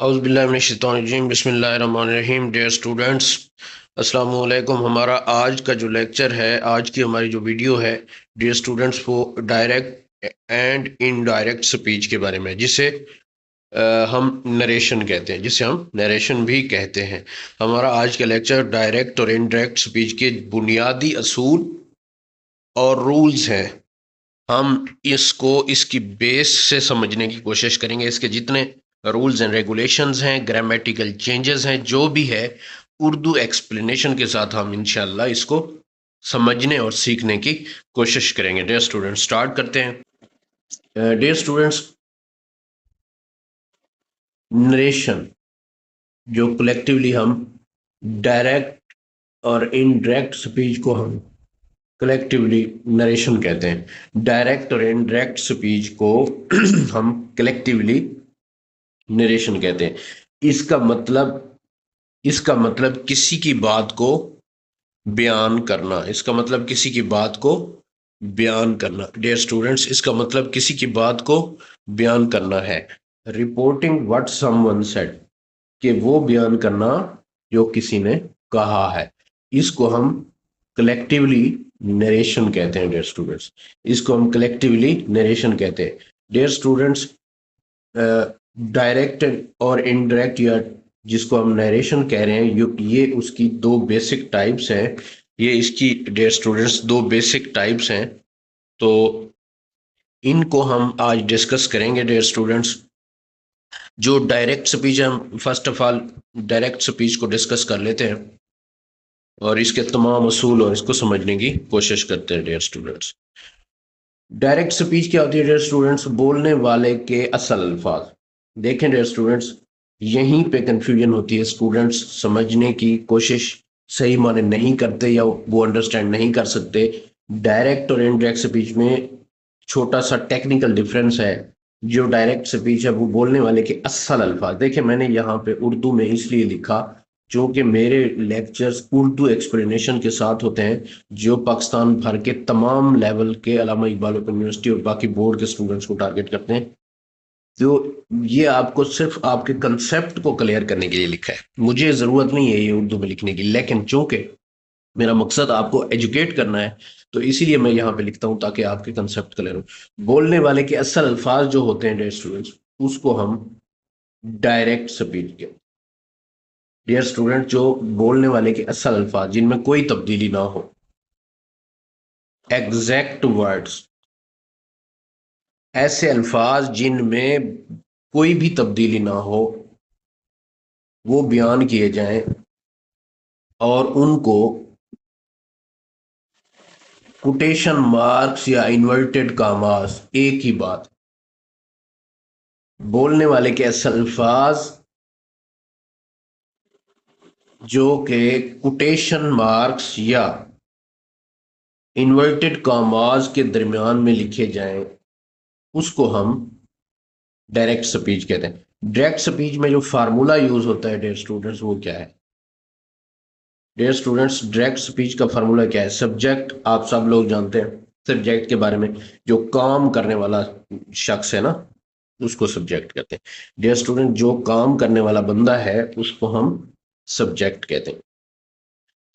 औज़ुबिल्लाहिमिनश्शैतानिर्रजीम बिस्मिल्लाहिर्रहमानिर्रहीम। Dear students, अस्सलाम वालेकुम। हमारा आज का जो लेक्चर है, आज की हमारी जो वीडियो है डियर स्टूडेंट्स, वो डायरेक्ट एंड इनडायरेक्ट स्पीच के बारे में, जिसे हम नरेशन कहते हैं, जिसे हम नरेशन भी कहते हैं। हमारा आज का लेक्चर डायरेक्ट और इनडायरेक्ट स्पीच के बुनियादी असूल और रूल्स हैं। हम इसको इसकी बेस से समझने की कोशिश करेंगे। इसके जितने रूल्स एंड रेगुलेशंस हैं, ग्रामेटिकल चेंजेस हैं, जो भी है, उर्दू एक्सप्लेनेशन के साथ हम इंशाल्लाह इसको समझने और सीखने की कोशिश करेंगे। डियर स्टूडेंट्स, स्टार्ट करते हैं। डियर स्टूडेंट्स, नरेशन, जो कलेक्टिवली हम डायरेक्ट और इनडायरेक्ट स्पीच को हम कलेक्टिवली नरेशन कहते हैं। डायरेक्ट और इनडायरेक्ट स्पीच को हम कलेक्टिवली नरेशन कहते हैं। इसका मतलब इसका मतलब किसी की बात को बयान करना। इसका मतलब किसी की बात को बयान करना। डियर स्टूडेंट्स, इसका मतलब किसी की बात को बयान करना है। रिपोर्टिंग व्हाट समवन सेड, कि वो बयान करना जो किसी ने कहा है। इसको हम कलेक्टिवली नरेशन कहते हैं। डियर स्टूडेंट्स, इसको हम कलेक्टिवली नरेशन कहते हैं। डियर स्टूडेंट्स, डायरेक्ट और इनडायरेक्ट, या जिसको हम नरेशन कह रहे हैं, ये उसकी दो बेसिक टाइप्स हैं। ये इसकी, डियर स्टूडेंट्स, दो बेसिक टाइप्स हैं। तो इनको हम आज डिस्कस करेंगे। डियर स्टूडेंट्स, जो डायरेक्ट स्पीच है, हम first of all direct speech को डिस्कस कर लेते हैं और इसके तमाम असूल और इसको समझने की कोशिश करते हैं। डियर स्टूडेंट्स, डायरेक्ट स्पीच क्या होती है? डियर स्टूडेंट्स, बोलने वाले के असल अल्फाज। देखें डियर स्टूडेंट्स, यहीं पे कंफ्यूजन होती है। स्टूडेंट्स समझने की कोशिश सही माने नहीं करते, या वो अंडरस्टैंड नहीं कर सकते। डायरेक्ट और इनडायरेक्ट स्पीच में छोटा सा टेक्निकल डिफरेंस है। जो डायरेक्ट स्पीच है, वो बोलने वाले के असल अल्फाज। देखिए, मैंने यहाँ पे उर्दू में इसलिए लिखा क्योंकि मेरे लेक्चर्स उर्दू एक्सप्लेनेशन के साथ होते हैं, जो पाकिस्तान भर के तमाम लेवल के अल्लामा इकबाल ओपन यूनिवर्सिटी और बाकी बोर्ड के स्टूडेंट्स को टारगेट करते हैं। तो ये आपको सिर्फ आपके कंसेप्ट को क्लियर करने के लिए लिखा है। मुझे जरूरत नहीं है ये उर्दू में लिखने की, लेकिन चूंकि मेरा मकसद आपको एजुकेट करना है, तो इसीलिए मैं यहाँ पे लिखता हूँ, ताकि आपके कंसेप्ट क्लियर हो। बोलने वाले के असल अल्फाज जो होते हैं डियर स्टूडेंट्स, उसको हम डायरेक्ट स्पीच के। डियर स्टूडेंट, जो बोलने वाले के असल अल्फाज जिनमें कोई तब्दीली ना हो, एग्जैक्ट वर्ड्स, ऐसे अल्फाज जिनमें कोई भी तब्दीली ना हो, वो बयान किए जाएं और उनको कोटेशन मार्क्स या इन्वर्टेड कामास, एक ही बात, बोलने वाले के ऐसे अल्फाज जो कि कोटेशन मार्क्स या इन्वर्टेड कामास के दरमियान में लिखे जाएं, उसको हम डायरेक्ट स्पीच कहते हैं। डायरेक्ट स्पीच में जो फार्मूला यूज होता है डियर स्टूडेंट्स, वो क्या है? डियर स्टूडेंट्स, डायरेक्ट स्पीच का फार्मूला क्या है? सब्जेक्ट आप सब लोग जानते हैं। सब्जेक्ट के बारे में, जो काम करने वाला शख्स है ना, उसको सब्जेक्ट कहते हैं। डियर स्टूडेंट, जो काम करने वाला बंदा है, उसको हम सब्जेक्ट कहते हैं।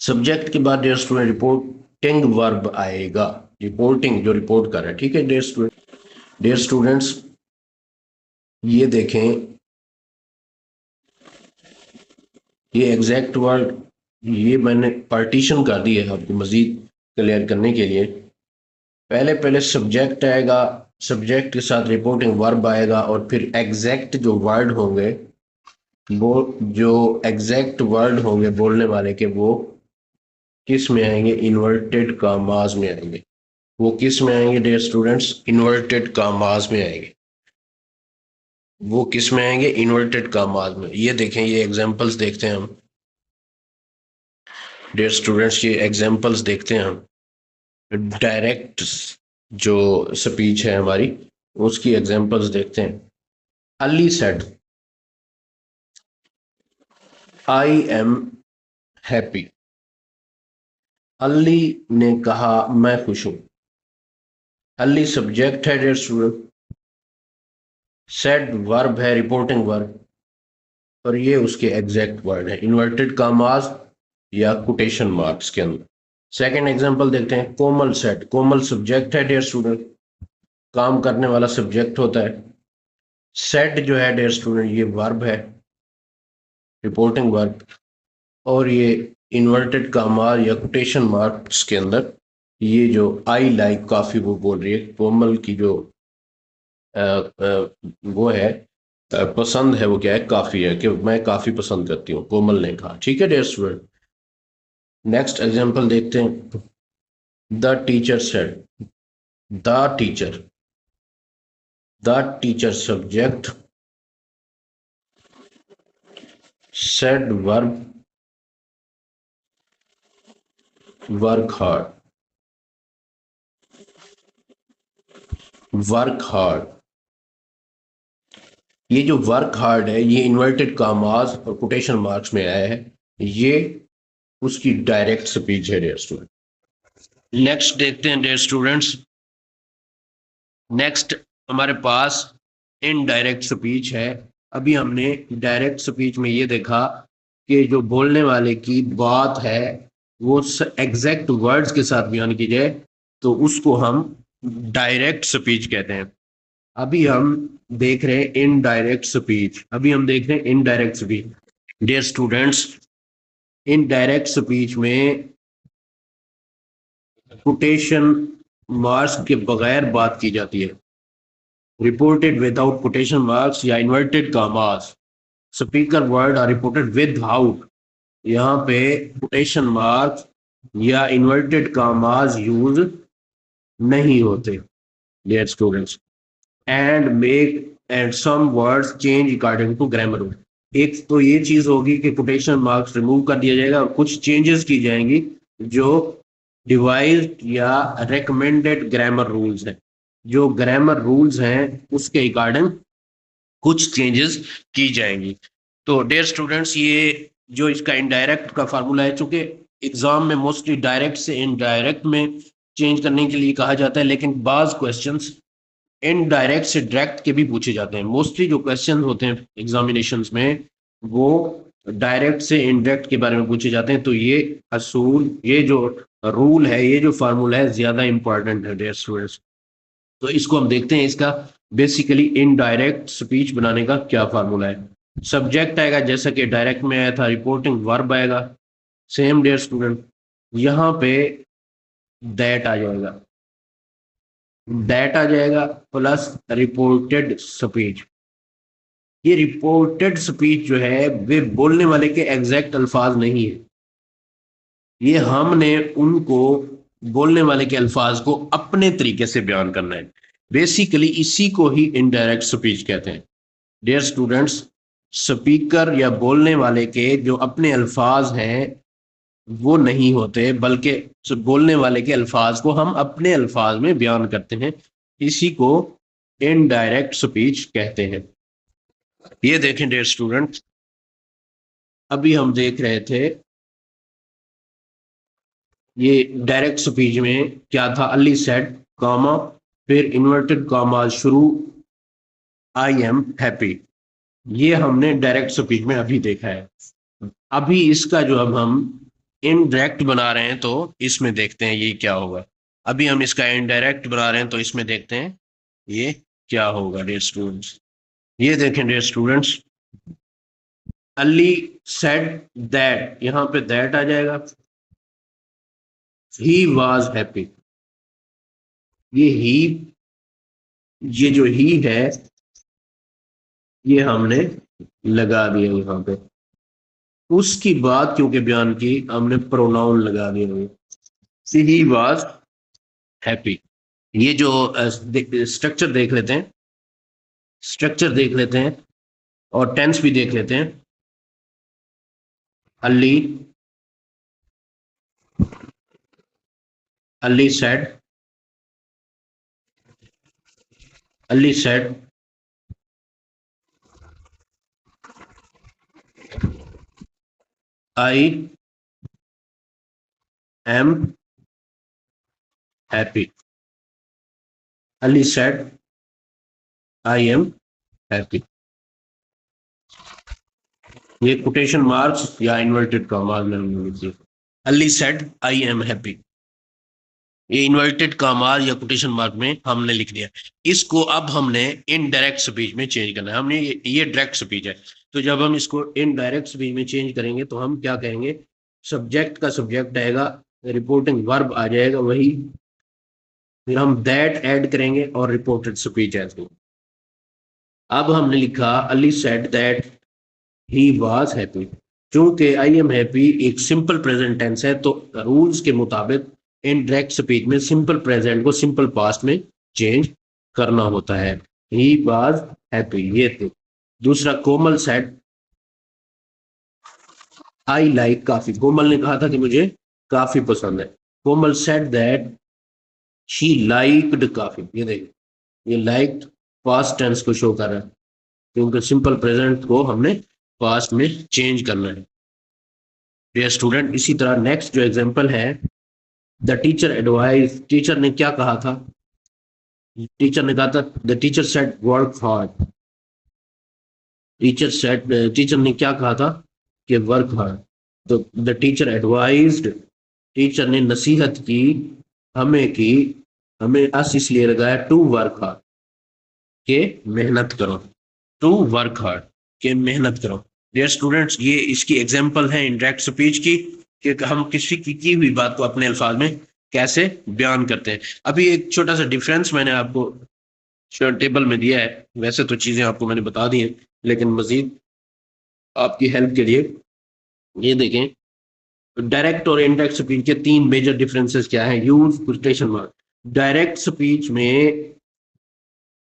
सब्जेक्ट के बाद डियर स्टूडेंट रिपोर्टिंग वर्ब आएगा। रिपोर्टिंग, जो रिपोर्ट कर रहा है, ठीक है डियर स्टूडेंट। डियर स्टूडेंट्स, ये देखें, ये एग्जैक्ट वर्ड, ये मैंने पार्टीशन कर दी है आपको मजीद क्लियर करने के लिए। पहले पहले सब्जेक्ट आएगा, सब्जेक्ट के साथ रिपोर्टिंग वर्ब आएगा, और फिर एग्जैक्ट जो वर्ड होंगे, वो जो एग्जैक्ट वर्ड होंगे बोलने वाले के, वो किस में आएंगे? इन्वर्टेड कामाज में आएंगे। वो किस में आएंगे डियर स्टूडेंट्स? इन्वर्टेड कामाज में आएंगे। वो किस में आएंगे? इन्वर्टेड कामाज में। ये देखें, ये एग्जांपल्स देखते हैं हम। डियर स्टूडेंट्स, ये एग्जांपल्स देखते हैं हम। डायरेक्ट जो स्पीच है हमारी, उसकी एग्जांपल्स देखते हैं। Ali said, I am happy. Ali ने कहा, मैं खुश हूं। अली सब्जेक्ट है डियर स्टूडेंट, सेड वर्ब है, रिपोर्टिंग वर्ब। और ये उसके एग्जैक्ट वर्ड है, इन्वर्टेड कामाज या कोटेशन मार्क्स के अंदर। सेकंड एग्जांपल देखते हैं, कोमल सेट। कोमल सब्जेक्ट है डियर स्टूडेंट, काम करने वाला सब्जेक्ट होता है। सेट जो है डियर स्टूडेंट ये वर्ब है, रिपोर्टिंग वर्ब। और ये इन्वर्टेड कामार या कोटेशन मार्क्स के अंदर ये जो आई लाइक काफी वो बोल रही है, कोमल की जो वो है पसंद है, वो क्या है, काफी है, कि मैं काफी पसंद करती हूँ, कोमल ने कहा। ठीक है डियर स्टूडेंट, नेक्स्ट एग्जांपल देखते हैं। The teacher said. The teacher, the teacher subject, said verb, work hard. Work hard, ये जो वर्क हार्ड है ये इन्वर्टेड कामाज और कोटेशन मार्क्स में आया है, ये उसकी डायरेक्ट स्पीच है डियर स्टूडेंट। नेक्स्ट देखते हैं डियर स्टूडेंट्स, नेक्स्ट हमारे पास इनडायरेक्ट स्पीच है। अभी हमने डायरेक्ट स्पीच में ये देखा कि जो बोलने वाले की बात है वो एग्जैक्ट वर्ड्स के साथ बयान की जाए तो उसको हम डायरेक्ट स्पीच कहते हैं। अभी हम देख रहे हैं इनडायरेक्ट स्पीच। अभी हम देख रहे हैं indirect speech dear students. Indirect speech में कोटेशन मार्क्स के बगैर बात की जाती है, रिपोर्टेड विदाउट कोटेशन मार्क्स या inverted commas. Speaker word are reported without, यहाँ पे कोटेशन मार्क्स या इन्वर्टेड कामास यूज नहीं होते dear students. And make and some words change according to grammar rule. एक तो ये चीज होगी कि कोटेशन मार्क्स रिमूव कर दिया जाएगा और कुछ चेंजेस की जाएंगी जो डिवाइज्ड या रेकमेंडेड ग्रामर रूल्स हैं, जो ग्रामर रूल्स हैं उसके अकॉर्डिंग कुछ चेंजेस की जाएंगी। तो डियर स्टूडेंट्स ये जो इसका इनडायरेक्ट का फार्मूला है, चूंकि एग्जाम में मोस्टली डायरेक्ट से इनडायरेक्ट में चेंज करने के लिए कहा जाता है, लेकिन बाज क्वेश्चंस इनडायरेक्ट से डायरेक्ट के भी पूछे जाते हैं। मोस्टली जो क्वेश्चन होते हैं एग्जामिनेशंस में वो डायरेक्ट से इनडायरेक्ट के बारे में पूछे जाते हैं। तो ये असूल, ये जो रूल है, ये जो फार्मूला है ज्यादा इंपॉर्टेंट है डियर स्टूडेंट्स। तो इसको हम देखते हैं, इसका बेसिकली इनडायरेक्ट स्पीच बनाने का क्या फार्मूला है। सब्जेक्ट आएगा जैसा कि डायरेक्ट में आया था, रिपोर्टिंग वर्ब आएगा सेम डियर स्टूडेंट, यहाँ पे दैट आ जाएगा, दैट आ जाएगा प्लस रिपोर्टेड स्पीच। ये रिपोर्टेड स्पीच जो है वे बोलने वाले के एग्जैक्ट अल्फाज नहीं है, ये हमने उनको बोलने वाले के अल्फाज को अपने तरीके से बयान करना है। बेसिकली इसी को ही इनडायरेक्ट स्पीच कहते हैं डियर स्टूडेंट्स। स्पीकर या बोलने वाले के जो अपने अल्फाज हैं वो नहीं होते, बल्कि बोलने वाले के अल्फाज को हम अपने अल्फाज में बयान करते हैं, इसी को इनडायरेक्ट स्पीच कहते हैं। ये देखें डियर स्टूडेंट, अभी हम देख रहे थे ये डायरेक्ट स्पीच में क्या था, अली सेड कामा, फिर इन्वर्टेड कामा शुरू, आई एम हैप्पी। ये हमने डायरेक्ट स्पीच में अभी देखा है। अभी इसका जो अब हम इनडायरेक्ट बना रहे हैं तो इसमें देखते हैं ये क्या होगा। अभी हम इसका इनडायरेक्ट बना रहे हैं तो इसमें देखते हैं ये क्या होगा डियर स्टूडेंट्स। ये देखें dear students, Ali said that, यहाँ पे दैट आ जाएगा, ही वाज हैप्पी। ये ही, ये जो ही है ये हमने लगा दिया यहाँ पे, उसकी बात क्योंकि बयान की हमने प्रोनाउन लगा दिया, ही वाज हैप्पी। ये जो स्ट्रक्चर देख लेते हैं, स्ट्रक्चर देख लेते हैं और टेंस भी देख लेते हैं। Ali, Ali said, Ali said I am happy. Ali said I am happy. ये कोटेशन मार्क्स या इन्वर्टेड कॉमास में हमने लिख दिया। Ali said I am happy, ये इन्वर्टेड कॉमास या कोटेशन मार्क में हमने लिख दिया। इसको अब हमने इनडायरेक्ट स्पीच में चेंज करना है। हमने ये डायरेक्ट स्पीच है, तो जब हम इसको इनडायरेक्ट स्पीच में चेंज करेंगे तो हम क्या कहेंगे, सब्जेक्ट का सब्जेक्ट आएगा, रिपोर्टिंग वर्ब आ जाएगा वही, फिर हम दैट ऐड करेंगे और रिपोर्टेड स्पीच ऐसे। अब हमने लिखा Ali said that he was happy. चूंकि आई एम हैप्पी एक सिंपल प्रेजेंट टेंस है, तो रूल्स के मुताबिक इन डायरेक्ट स्पीच में सिंपल प्रेजेंट को सिंपल पास्ट में चेंज करना होता है। ही वाज हैप्पी, ये थे। दूसरा, Komal said I like coffee. Komal ने कहा था कि मुझे काफी पसंद है। Komal said that she liked coffee. ये देखिए, ये लाइक्ड पास्ट टेंस को शो कर रहा है, क्योंकि सिंपल प्रेजेंट को हमने पास्ट में चेंज करना है। डियर स्टूडेंट, इसी तरह नेक्स्ट जो एग्जांपल है, द टीचर एडवाइस। टीचर ने क्या कहा था, टीचर ने कहा था the teacher said work hard. Teacher ने क्या कहा था कि वर्क हार्ड। तो द टीचर एडवाइज्ड, टीचर ने नसीहत की, की हमें अस इसलिए लगाया टू वर्क हार्ड, के मेहनत करो, टू वर्क हार्ड, के मेहनत करो। डियर स्टूडेंट्स, ये इसकी एग्जांपल है इंडायरेक्ट स्पीच की, कि हम किसी की हुई बात को अपने अल्फाज में कैसे बयान करते हैं। अभी एक छोटा सा डिफरेंस मैंने आपको टेबल में दिया है, वैसे तो चीजें आपको मैंने बता दी हैं, लेकिन मजीद आपकी हेल्प के लिए ये देखें, डायरेक्ट और इनडायरेक्ट स्पीच के तीन मेजर डिफरेंसेस क्या है। Use quotation mark. Direct speech में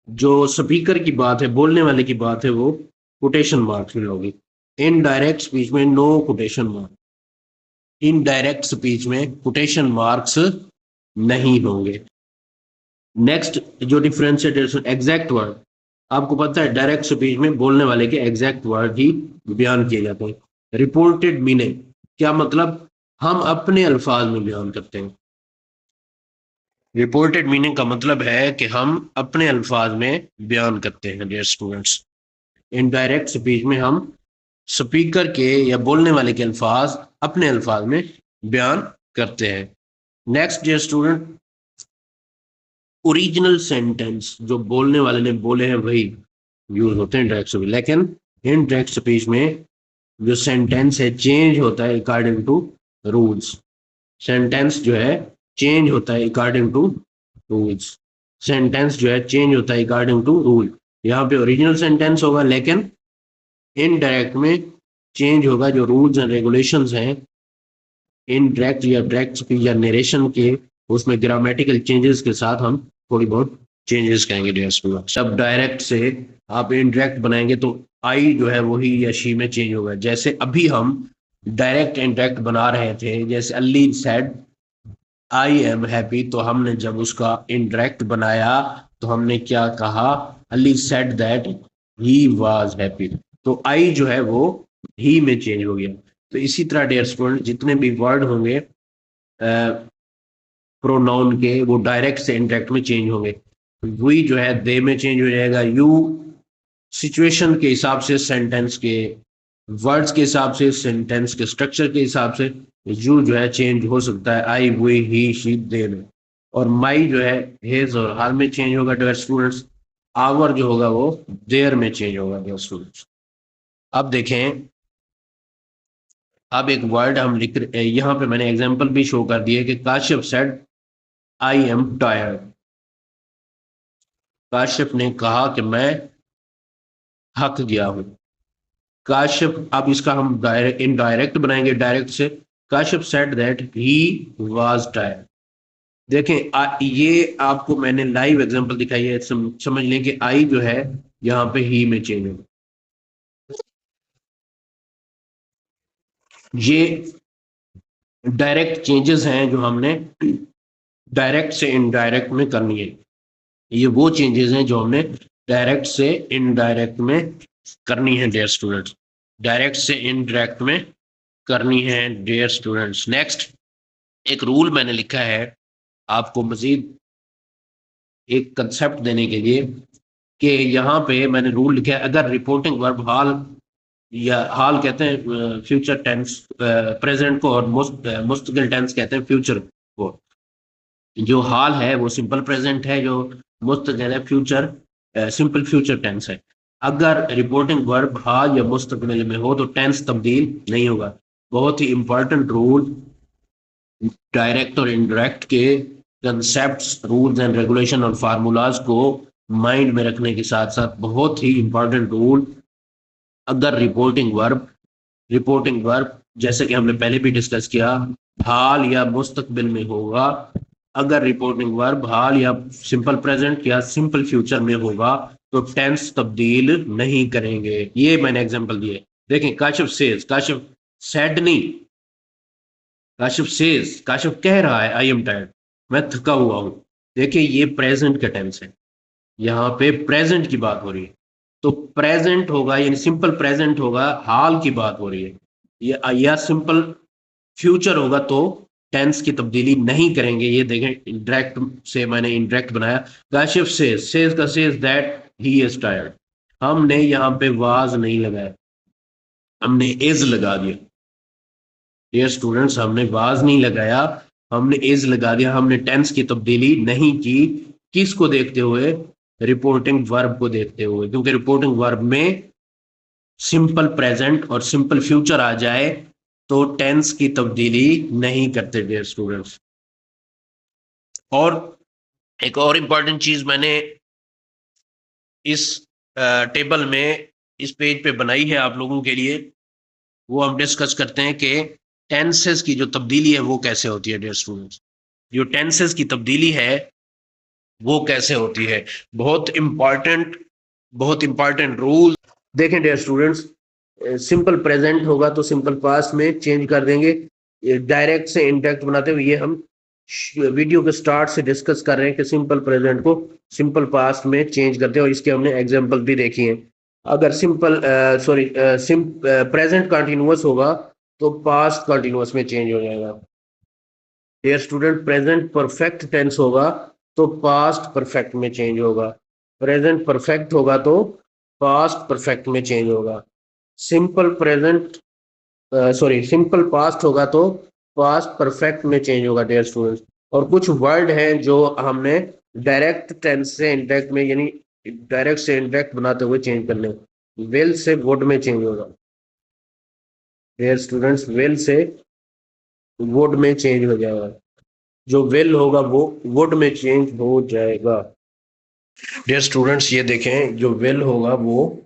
जो स्पीकर की बात है, बोलने वाले की बात है, वो कोटेशन मार्क्स में होगी। इनडायरेक्ट स्पीच में no quotation mark. Indirect speech में कोटेशन मार्क्स नहीं होंगे। नेक्स्ट जो डिफरेंस है, एग्जैक्ट वर्ड। आपको पता है डायरेक्ट स्पीच में बोलने वाले के एग्जैक्ट वर्ड ही बयान किए जाते हैं। रिपोर्टेड मीनिंग, क्या मतलब, हम अपने अल्फाज में बयान करते हैं। रिपोर्टेड मीनिंग का मतलब है कि हम अपने अल्फाज में बयान करते हैं। डियर स्टूडेंट्स, इनडायरेक्ट स्पीच में हम स्पीकर के या बोलने वाले के अल्फाज अपने अल्फाज में बयान करते हैं। Next dear student, original sentence, जो बोलने वाले ने बोले हैं वही यूज होते हैं डायरेक्ट स्पीच, लेकिन इनडायरेक्ट स्पीच में जो सेंटेंस है चेंज होता है अकॉर्डिंग टू रूल्स। सेंटेंस जो है चेंज होता है अकॉर्डिंग टू रूल्स। सेंटेंस जो है चेंज होता है अकॉर्डिंग टू रूल। यहाँ पे ओरिजिनल सेंटेंस होगा, लेकिन इनडायरेक्ट में चेंज होगा जो रूल्स एंड रेगुलेशंस हैं इनडायरेक्ट या डायरेक्ट स्पीच या नरेशन के, उसमें ग्रामेटिकल चेंजेस के साथ हम थोड़ी बहुत चेंजेस करेंगे डियर स्टूडेंट। सब डायरेक्ट से आप इनडायरेक्ट बनाएंगे तो आई जो है वही या शी में चेंज होगा। जैसे अभी हम डायरेक्ट इनडायरेक्ट बना रहे थे, जैसे Ali said I am happy, तो हमने जब उसका इनडायरेक्ट बनाया तो हमने क्या कहा, Ali said that he was happy. तो आई जो है वो ही में चेंज हो गया। तो इसी तरह डियर स्टूडेंट, जितने भी वर्ड होंगे प्रोनाउन के, वो डायरेक्ट से इनडायरेक्ट में चेंज होंगे। वी जो है दे में चेंज हो जाएगा। यू सिचुएशन के हिसाब से, सेंटेंस के वर्ड्स के हिसाब से, सेंटेंस के स्ट्रक्चर के हिसाब से यू जो है चेंज हो सकता है आई, वी, ही, शी, दे में। और माई जो है हेज और हार में चेंज होगा डियर स्टूडेंट्स। आवर जो होगा वो देयर में चेंज होगा डियर स्टूडेंट्स। अब देखें, अब एक वर्ड हम लिख रहे, यहाँ पे मैंने एग्जांपल भी शो कर दिए कि Kashif said I am tired. Kashif ने कहा कि मैं थक गया हूं। काशिफ, अब इसका हम डायरेक्ट इनडायरेक्ट बनाएंगे डायरेक्ट से। Kashif said that he was tired. देखें ये आपको मैंने लाइव एग्जांपल दिखाई है, समझ लें कि आई जो है यहाँ पे ही में चेंज होगा। ये डायरेक्ट चेंजेस हैं जो हमने डायरेक्ट से इनडायरेक्ट में करनी है। ये वो चेंजेस हैं जो हमने डायरेक्ट से इनडायरेक्ट में करनी है डियर स्टूडेंट्स। डायरेक्ट से इनडायरेक्ट में करनी है डियर स्टूडेंट्स। नेक्स्ट, एक रूल मैंने लिखा है आपको मजीद एक कंसेप्ट देने के लिए, कि यहाँ पे मैंने रूल लिखा है, अगर रिपोर्टिंग वर्ब हाल या हाल कहते हैं फ्यूचर टेंस प्रेजेंट को, और मुस्तकिल टेंस कहते हैं फ्यूचर को। जो हाल है वो सिंपल प्रेजेंट है, जो मुस्तकिल है फ्यूचर सिंपल फ्यूचर टेंस है। अगर रिपोर्टिंग वर्ब हाल या मुस्तकबिल में हो तो टेंस तब्दील नहीं होगा। बहुत ही इंपॉर्टेंट रूल, डायरेक्ट और इनडायरेक्ट के कंसेप्ट्स, रूल्स एंड रेगुलेशन और फार्मूलाज को माइंड में रखने के साथ साथ बहुत ही इंपॉर्टेंट रूल, अगर रिपोर्टिंग वर्ब जैसे कि हमने पहले भी डिस्कस किया, हाल या मुस्तकबिल में होगा। अगर रिपोर्टिंग वर्ब हाल या सिंपल प्रेजेंट या सिंपल फ्यूचर में होगा तो टेंस तब्दील नहीं करेंगे। ये मैंने एग्जांपल दिए। देखें, काशिफ सेज, काशिफ सेड नहीं, काशिफ सेज, काशिफ कह रहा है आई एम टायर्ड, मैं थका हुआ हूं। देखिए ये प्रेजेंट का टेंस है, यहाँ पे प्रेजेंट की बात हो रही है। तो प्रेजेंट होगा यानी सिंपल प्रेजेंट होगा, हाल की बात हो रही है, या सिंपल फ्यूचर होगा तो टेंस की तब्दीली नहीं करेंगे। ये देखें, इंडायरेक्ट से मैंने इंडायरेक्ट बनाया। काशिफ सेज का says that he is tired, हमने यहाँ पे वाज नहीं लगाया, हमने इज लगा दिया। डियर स्टूडेंट्स, हमने वाज नहीं लगाया, हमने इज लगा दिया, हमने टेंस की तब्दीली नहीं की। किसको देखते हुए? रिपोर्टिंग वर्ब को देखते हुए, क्योंकि रिपोर्टिंग वर्ब में सिंपल प्रेजेंट और सिंपल फ्यूचर आ जाए तो टेंस की तब्दीली नहीं करते डियर स्टूडेंट्स। और एक और इंपॉर्टेंट चीज मैंने इस टेबल में, इस पेज पे बनाई है आप लोगों के लिए, वो हम डिस्कस करते हैं कि टेंसेस की जो तब्दीली है वो कैसे होती है डियर स्टूडेंट्स। जो टेंसेस की तब्दीली है वो कैसे होती है, बहुत इंपॉर्टेंट, बहुत इंपॉर्टेंट रूल। देखें डियर स्टूडेंट्स, सिंपल प्रेजेंट होगा तो सिंपल पास्ट में चेंज कर देंगे। डायरेक्ट से इनडायरेक्ट बनाते हुए ये हम वीडियो के स्टार्ट से डिस्कस कर रहे हैं कि सिंपल प्रेजेंट को सिंपल पास्ट में चेंज करते हैं, और इसके हमने एग्जांपल भी देखी हैं। अगर सिंपल प्रेजेंट कंटिन्यूअस होगा तो पास्ट कंटिन्यूअस में चेंज हो जाएगा। Dear student, present perfect tense होगा तो पास्ट परफेक्ट में चेंज होगा। प्रेजेंट परफेक्ट होगा तो पास्ट परफेक्ट में चेंज होगा। सिंपल प्रेजेंट सिंपल पास्ट होगा तो पास्ट परफेक्ट में चेंज होगा डियर स्टूडेंट्स। और कुछ वर्ड हैं जो हमने डायरेक्ट टेंस से इनडायरेक्ट में, यानी डायरेक्ट से इनडायरेक्ट बनाते हुए चेंज करने। विल से वुड में चेंज होगा डियर स्टूडेंट्स, विल से वुड में चेंज हो जाएगा। जो विल होगा वो वुड में चेंज हो जाएगा। डियर स्टूडेंट्स ये देखें, जो विल होगा वो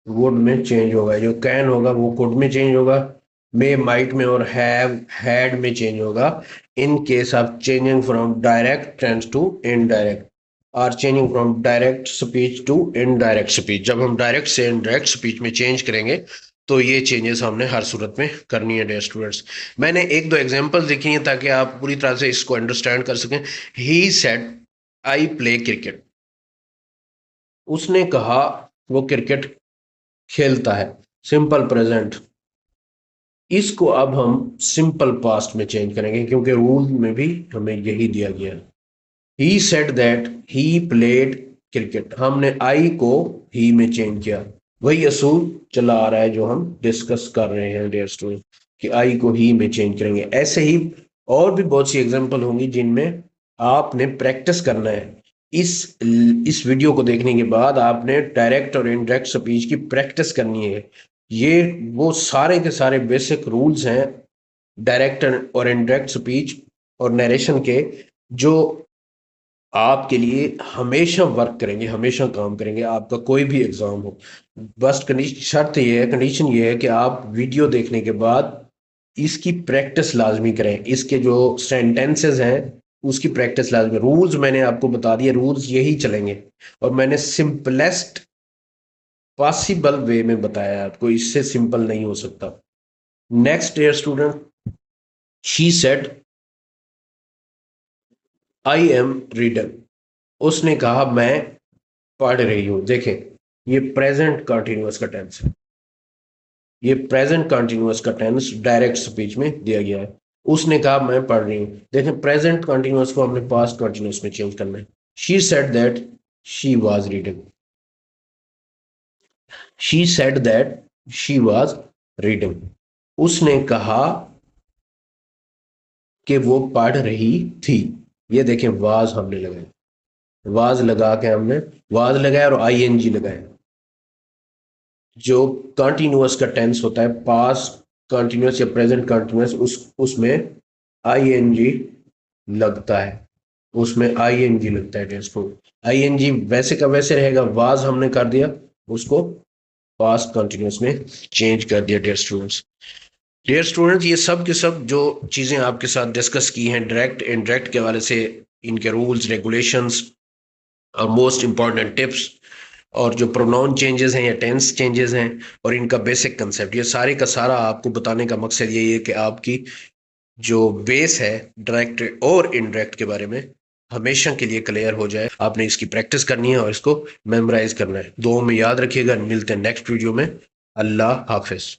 वुड में चेंज होगा, जो कैन होगा वो कुड में चेंज होगा, मे माइट में और हैव हैड में चेंज होगा। In case of changing from direct tense to indirect, or changing from direct speech to indirect speech. जब हम डायरेक्ट से इनडायरेक्ट स्पीच में चेंज करेंगे तो ये चेंजेस हमने हर सूरत में करनी है डियर स्टूडेंट्स। मैंने एक दो एग्जांपल देखी हैं ताकि आप पूरी तरह से इसको अंडरस्टैंड कर सकें। He said I play cricket, उसने कहा वो क्रिकेट खेलता है, सिंपल प्रेजेंट। इसको अब हम सिंपल पास्ट में चेंज करेंगे क्योंकि रूल में भी हमें यही दिया गया है। He said that he played cricket, हमने आई को ही में चेंज किया। वही असूल चला आ रहा है जो हम डिस्कस कर रहे हैं डियर स्टूडेंट, कि आई को ही में चेंज करेंगे। ऐसे ही और भी बहुत सी एग्जांपल होंगी जिनमें आपने प्रैक्टिस करना है। इस वीडियो को देखने के बाद आपने डायरेक्ट और इनडायरेक्ट स्पीच की प्रैक्टिस करनी है। ये वो सारे के सारे बेसिक रूल्स हैं डायरेक्ट और इनडायरेक्ट स्पीच और नरेशन के, जो आपके लिए हमेशा वर्क करेंगे, हमेशा काम करेंगे, आपका कोई भी एग्जाम हो। बस कंडीशन, शर्त ये है, कंडीशन ये है कि आप वीडियो देखने के बाद इसकी प्रैक्टिस लाजमी करें। इसके जो सेंटेंसेस हैं उसकी प्रैक्टिस लाजमी। रूल्स मैंने आपको बता दिए, रूल्स यही चलेंगे, और मैंने सिंपलेस्ट पॉसिबल वे में बताया आपको, इससे सिंपल नहीं हो सकता। Next year student, she said I am reader, उसने कहा मैं पढ़ रही हूं। देखें, ये प्रेजेंट कंटिन्यूअस का टेंस है, ये प्रेजेंट कंटिन्यूअस का टेंस डायरेक्ट स्पीच में दिया गया है। उसने कहा मैं पढ़ रही हूं। देखें, प्रेजेंट कंटिन्यूअस को हमने पास्ट कंटिन्यूअस में चेंज करना है। She said that she was reading, she said that she was reading. उसने कहा कि वो पढ़ रही थी। ये देखें, वाज हमने लगाया, वाज लगा के हमने वाज लगाया और आईएनजी लगाया। जो कंटिन्यूअस का टेंस होता है, पास्ट कंटिन्यूअस या प्रेजेंट कंटिन्यूअस, उसमें आईएनजी लगता है, उसमें आईएनजी लगता है टेंस को। आईएनजी वैसे का वैसे रहेगा, वाज हमने कर दिया, उसको पास्ट कंटिन्यूअस में चेंज कर दिया। डियर स्टूडेंट्स, ये सब के सब जो चीज़ें आपके साथ डिस्कस की हैं डायरेक्ट इनडायरेक्ट के हवाले से, इनके रूल्स रेगुलेशंस और मोस्ट इंपॉर्टेंट टिप्स, और जो प्रोनाउन चेंजेस हैं या टेंस चेंजेस हैं, और इनका बेसिक कंसेप्ट, ये सारे का सारा आपको बताने का मकसद यही है कि आपकी जो बेस है डायरेक्ट और इनडायरेक्ट के बारे में हमेशा के लिए क्लियर हो जाए। आपने इसकी प्रैक्टिस करनी है और इसको मेमोराइज करना है। दो में याद रखिएगा। मिलते हैं नेक्स्ट वीडियो में। अल्लाह हाफिज।